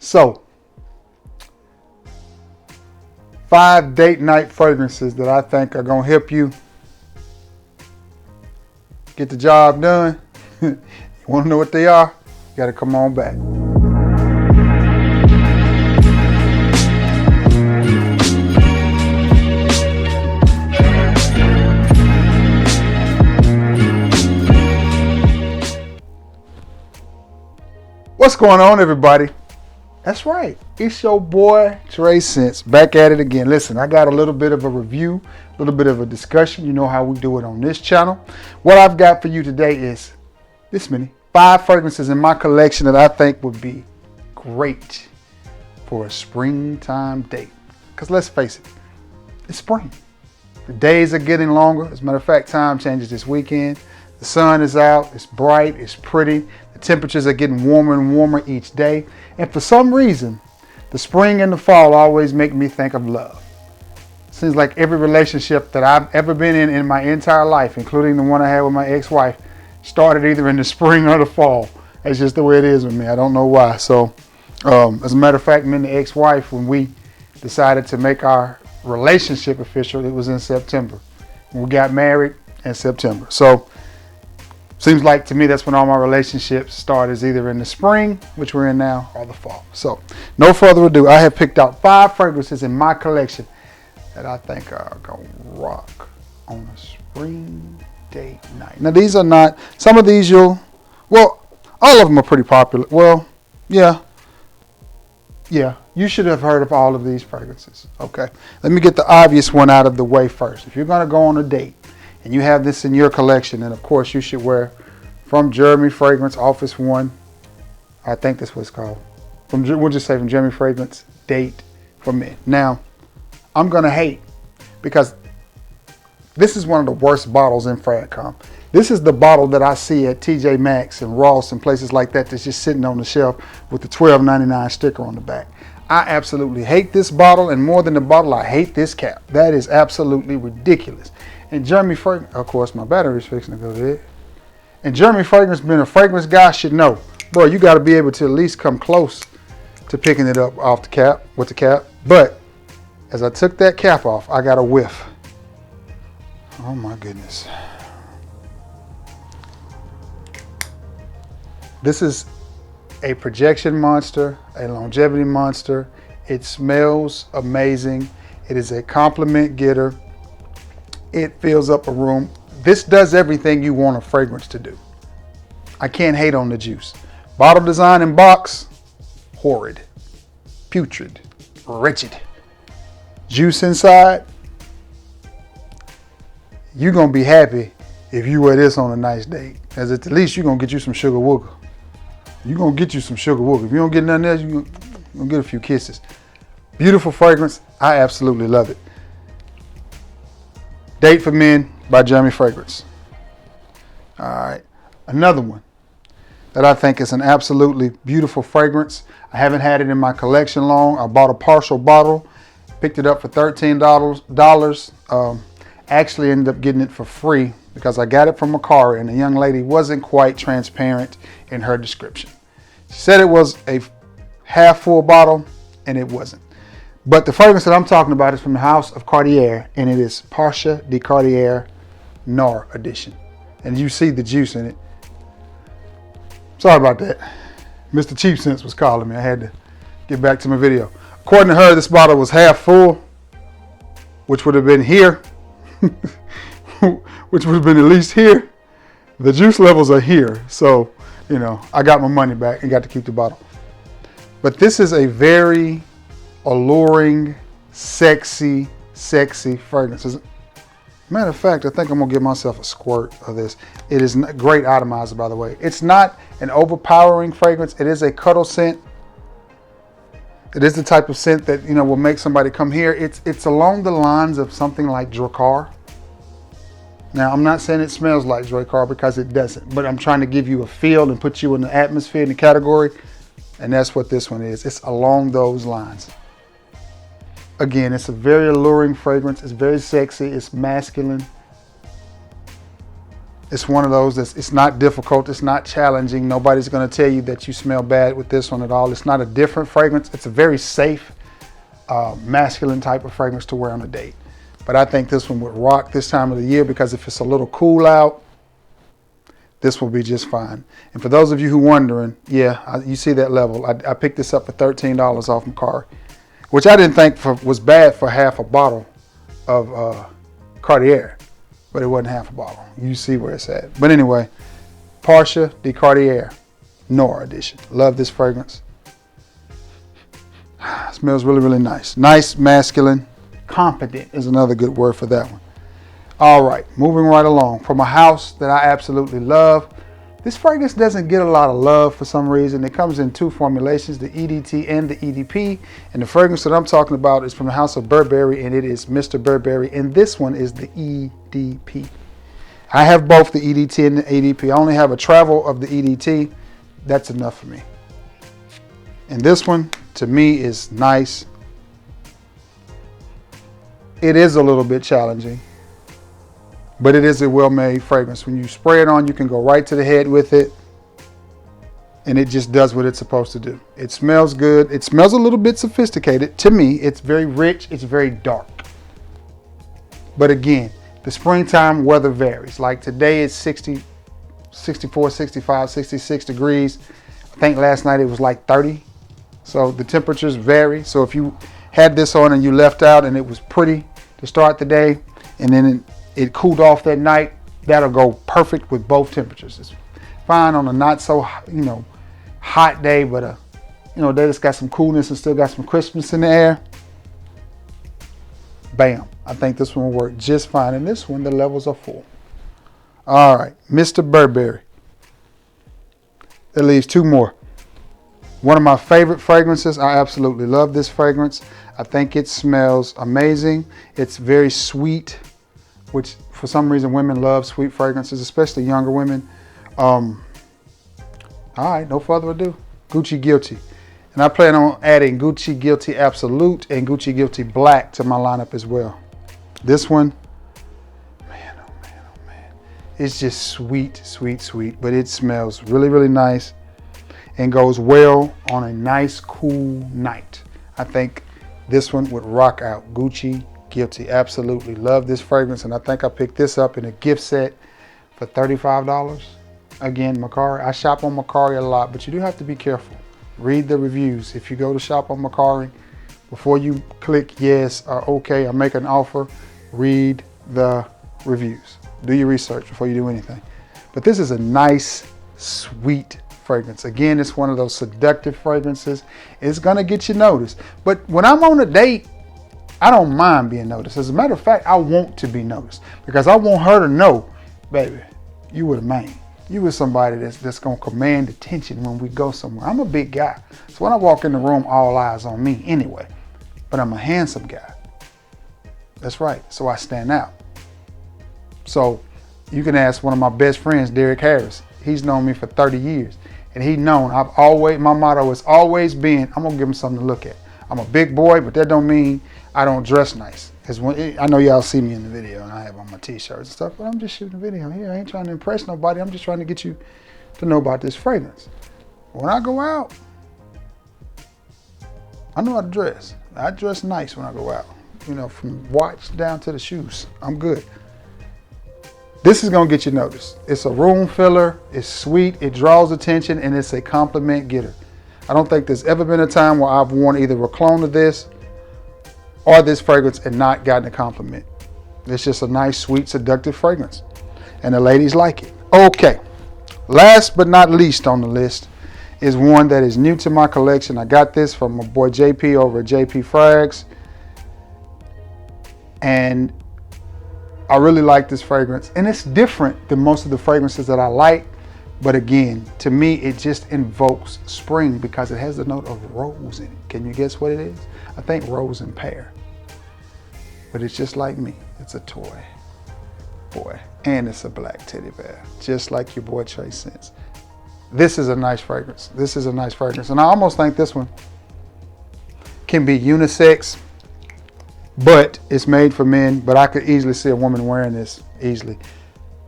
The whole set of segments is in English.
So, 5 date night fragrances that I think are gonna help you get the job done. You wanna know what they are? You gotta come on back. What's going on, everybody? That's right, it's your boy Trey Sense back at it again. Listen, I got a little bit of a review, a little bit of a discussion. You know how we do it on this channel. What I've got for you today is this many 5 fragrances in my collection that I think would be great for a springtime date. Because let's face it, it's spring. The days are getting longer. As a matter of fact, time changes this weekend. The sun is out, it's bright, it's pretty. The temperatures are getting warmer and warmer each day. And for some reason, the spring and the fall always make me think of love. Seems like every relationship that I've ever been in my entire life, including the one I had with my ex-wife, started either in the spring or the fall. That's just the way it is with me. I don't know why. So, as a matter of fact, me and the ex-wife, when we decided to make our relationship official, it was in September. We got married in September. So, seems like to me that's when all my relationships start, is either in the spring, which we're in now, or the fall. So, no further ado, I have picked out 5 fragrances in my collection that I think are gonna rock on a spring date night. Now, these are not, some of these all of them are pretty popular. Well, yeah, you should have heard of all of these fragrances. Okay, let me get the obvious one out of the way first. If you're gonna go on a date, and you have this in your collection, then of course you should wear from Jeremy Fragrance Office One. I think that's what it's called. We'll just say from Jeremy Fragrance Date for Men. Now, I'm gonna hate because this is one of the worst bottles in Fragcom. This is the bottle that I see at TJ Maxx and Ross and places like that that's just sitting on the shelf with the $12.99 sticker on the back. I absolutely hate this bottle, and more than the bottle, I hate this cap. That is absolutely ridiculous. And Jeremy Fragrance, of course, my battery's fixing to go dead. And Jeremy Fragrance, being a fragrance guy, should know, bro, you got to be able to at least come close to picking it up off the cap, with the cap. But as I took that cap off, I got a whiff. Oh my goodness. This is a projection monster, a longevity monster. It smells amazing. It is a compliment getter. It fills up a room. This does everything you want a fragrance to do. I can't hate on the juice. Bottle design and box, horrid, putrid, wretched. Juice inside, you're gonna be happy if you wear this on a nice date. As at least you're gonna get you some sugar wooga. You're gonna get you some sugar wooga. If you don't get nothing else, you're gonna get a few kisses. Beautiful fragrance, I absolutely love it. Date for Men by Jeremy Fragrance. All right, another one that I think is an absolutely beautiful fragrance. I haven't had it in my collection long. I bought a partial bottle, picked it up for $13. Actually ended up getting it for free because I got it from a car and the young lady wasn't quite transparent in her description. She said it was a half full bottle and it wasn't. But the fragrance that I'm talking about is from the House of Cartier, and it is Parche de Cartier Noir Edition. And you see the juice in it. Sorry about that. Mr. Cheap Sense was calling me. I had to get back to my video. According to her, this bottle was half full, which would have been here, which would have been at least here. The juice levels are here. So, you know, I got my money back and got to keep the bottle. But this is a very alluring, sexy fragrance. As a matter of fact, I think I'm gonna give myself a squirt of this. It is a great atomizer, by the way. It's not an overpowering fragrance. It is a cuddle scent. It is the type of scent that, you know, will make somebody come here. It's along the lines of something like Drakkar. Now, I'm not saying it smells like Drakkar because it doesn't, but I'm trying to give you a feel and put you in the atmosphere, in the category, and that's what this one is. It's along those lines. Again, it's a very alluring fragrance. It's very sexy. It's masculine. It's one of those that's, it's not difficult, it's not challenging. Nobody's going to tell you that you smell bad with this one at all. It's not a different fragrance. It's a very safe, masculine type of fragrance to wear on a date. But I think this one would rock this time of the year, because if it's a little cool out, this will be just fine. And for those of you who are wondering, yeah, you see that level. I picked this up for $13 off Macari, which I didn't think was bad for half a bottle of Cartier, but it wasn't half a bottle. You see where it's at. But anyway, Portia de Cartier, Nora edition. Love this fragrance. Smells really, really nice. Nice, masculine. Confident is another good word for that one. All right, moving right along. From a house that I absolutely love, this fragrance doesn't get a lot of love for some reason. It comes in two formulations, the EDT and the EDP. And the fragrance that I'm talking about is from the house of Burberry, and it is Mr. Burberry. And this one is the EDP. I have both the EDT and the EDP. I only have a travel of the EDT. That's enough for me. And this one, to me, is nice. It is a little bit challenging, but it is a well-made fragrance. When you spray it on, you can go right to the head with it, and it just does what it's supposed to do. It smells good. It smells a little bit sophisticated. To me, it's very rich. It's very dark. But again, the springtime weather varies. Like today it's 60, 64, 65, 66 degrees. I think last night it was like 30. So the temperatures vary. So if you had this on and you left out and it was pretty to start the day, and then it cooled off that night, that'll go perfect with both temperatures. It's fine on a not so, hot day, but day that's got some coolness and still got some crispness in the air. Bam. I think this one will work just fine. And this one, the levels are full. All right, Mr. Burberry. That leaves two more. One of my favorite fragrances. I absolutely love this fragrance. I think it smells amazing. It's very sweet, which for some reason women love sweet fragrances, especially younger women. All right, no further ado, Gucci Guilty. And I plan on adding Gucci Guilty Absolute and Gucci Guilty Black to my lineup as well. This one, man, oh man, oh man. It's just sweet, sweet, sweet, but it smells really, really nice and goes well on a nice, cool night. I think this one would rock out. Gucci Guilty. Absolutely love this fragrance, and I think I picked this up in a gift set for $35. Again, Macari. I shop on Macari a lot, but you do have to be careful. Read the reviews. If you go to shop on Macari, before you click yes or okay or make an offer, read the reviews. Do your research before you do anything. But this is a nice, sweet fragrance. Again, it's one of those seductive fragrances. It's gonna get you noticed. But when I'm on a date, I don't mind being noticed. As a matter of fact, I want to be noticed, because I want her to know, baby, you were the man. You were somebody that's gonna command attention when we go somewhere. I'm a big guy, so when I walk in the room, all eyes on me anyway. But I'm a handsome guy. That's right, so I stand out. So you can ask one of my best friends, Derek Harris. He's known me for 30 years. And he known, my motto has always been, I'm gonna give him something to look at. I'm a big boy, but that don't mean I don't dress nice. Because I know y'all see me in the video and I have on my t-shirts and stuff, but I'm just shooting a video here. I ain't trying to impress nobody. I'm just trying to get you to know about this fragrance. When I go out, I know how to dress. I dress nice when I go out. From watch down to the shoes. I'm good. This is gonna get you noticed. It's a room filler, it's sweet, it draws attention, and it's a compliment getter. I don't think there's ever been a time where I've worn either a clone of this or this fragrance and not gotten a compliment. It's just a nice, sweet, seductive fragrance. And the ladies like it. Okay, last but not least on the list is one that is new to my collection. I got this from my boy JP over at JP Frags. And I really like this fragrance, and it's different than most of the fragrances that I like. But again, to me, it just invokes spring because it has the note of rose in it. Can you guess what it is? I think rose and pear. But it's just like me. It's a toy. Boy. And it's a black teddy bear. Just like your boy Trey Sense. This is a nice fragrance. This is a nice fragrance. And I almost think this one can be unisex, but it's made for men. But I could easily see a woman wearing this easily.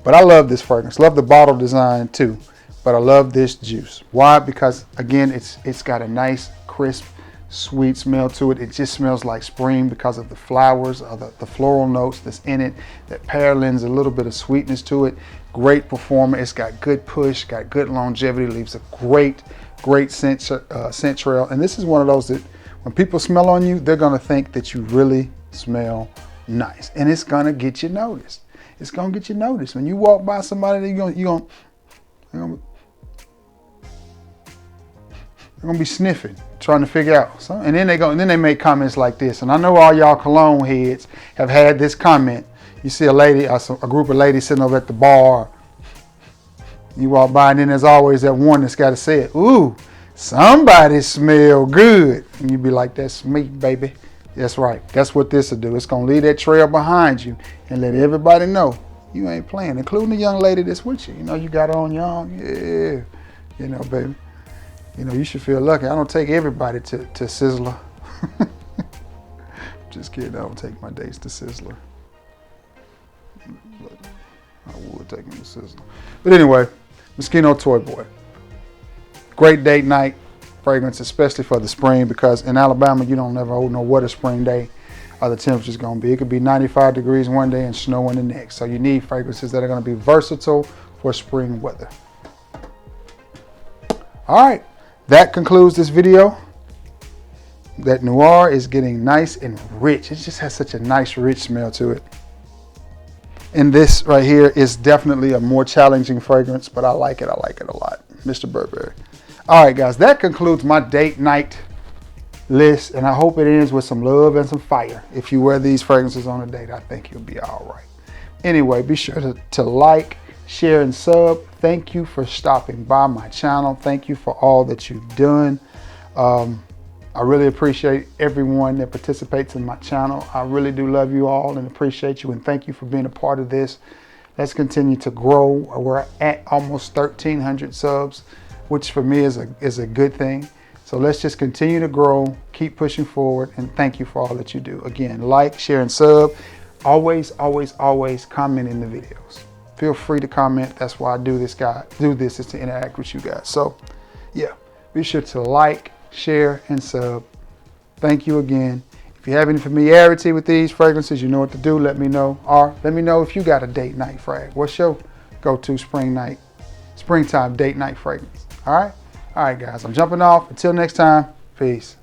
But I love this fragrance. Love the bottle design too. But I love this juice. Why? Because again, it's got a nice, crisp, sweet smell to it. It just smells like spring because of the flowers, or the floral notes that's in it. That pear lends a little bit of sweetness to it. Great performer. It's got good push, got good longevity, leaves a great scent trail. And this is one of those that when people smell on you, they're gonna think that you really smell nice. And it's gonna get you noticed. It's gonna get you noticed. When you walk by somebody, you're gonna be sniffing, trying to figure out something. And then they make comments like this. And I know all y'all cologne heads have had this comment. You see a lady, a group of ladies sitting over at the bar. You walk by, and then there's always that one that's got to say it. Ooh, somebody smell good. And you be like, that's me, baby. That's right. That's what this will do. It's going to leave that trail behind you and let everybody know you ain't playing, including the young lady that's with you. You know, you got her on young. Yeah. You know, baby. You know, you should feel lucky. I don't take everybody to Sizzler. Just kidding. I don't take my dates to Sizzler. But I would take them to Sizzler. But anyway, Moschino Toy Boy. Great date night fragrance, especially for the spring, because in Alabama, you don't never know what a spring day or the temperature's going to be. It could be 95 degrees one day and snow in the next. So you need fragrances that are going to be versatile for spring weather. All right. That concludes this video. That Noir is getting nice and rich. It just has such a nice, rich smell to it. And this right here is definitely a more challenging fragrance, but I like it. I like it a lot. Mr. Burberry. All right, guys, that concludes my date night list. And I hope it ends with some love and some fire. If you wear these fragrances on a date, I think you'll be all right. Anyway, be sure to like, share, and sub. Thank you for stopping by my channel. Thank you for all that you've done. I really appreciate everyone that participates in my channel. I really do love you all and appreciate you, and thank you for being a part of this. Let's continue to grow. We're at almost 1,300 subs, which for me is a good thing. So let's just continue to grow, keep pushing forward, and thank you for all that you do. Again, like, share, and sub. Always, always, always comment in the videos. Feel free to comment. That's why I do this, is to interact with you guys. So yeah, be sure to like, share, and sub. Thank you again. If you have any familiarity with these fragrances, you know what to do. Let me know. Or let me know if you got a date night frag. What's your go-to springtime date night fragrance? All right? All right, guys. I'm jumping off. Until next time, peace.